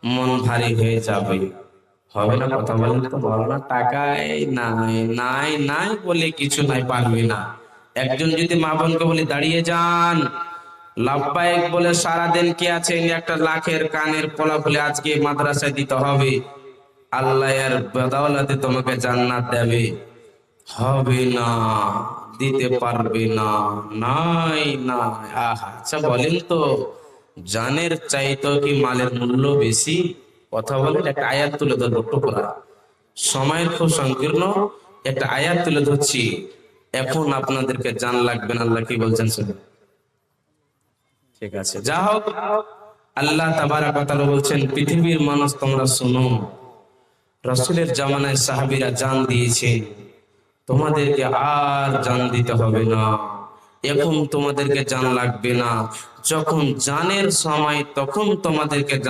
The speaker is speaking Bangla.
মন ভারী হয়ে যাবে। হবে না? কথা বলেন তো। বলো টাকাই নাই নাই নাই বলে কিছু নাই, পারবে না। একজন যদি মা বোনকে বলে দাঁড়িয়ে যান, লাভবাহিক বলে সারাদিন কে আছে, একটা লাখের কানের পোলা বলে আজকে মাদ্রাসায় দিতে হবে, আল্লাহ এর বদৌলতে তোমাকে জান্নাত দেবে, হবে না, দিতে পারবে না। নাই নাই। আহা, আচ্ছা বলেন তো, জানের চাইতো কি মালের মূল্য বেশি? কথা বলেন। একটা আয়াত তুলে ধরবো টুকরা, সময়ের খুব সংকীর্ণ, একটা আয়াত তুলে ধরছি। এখন আপনাদেরকে জান লাগবে না, আল্লাহ কি বলছেন শুনুন। ঠিক আছে, যা হোক, আল্লাহ তাবারাক ওয়া তাআলা বলছেন, পৃথিবীর মানুষ তোমরা শোনো, রাসূলের জামানায় সাহাবীরা জান দিয়েছে, তোমাদেরকে আর জান দিতে হবে না। এখন তোমাদেরকে জান লাগবে না, যখন জানের সময় তখন তোমাদেরকে জান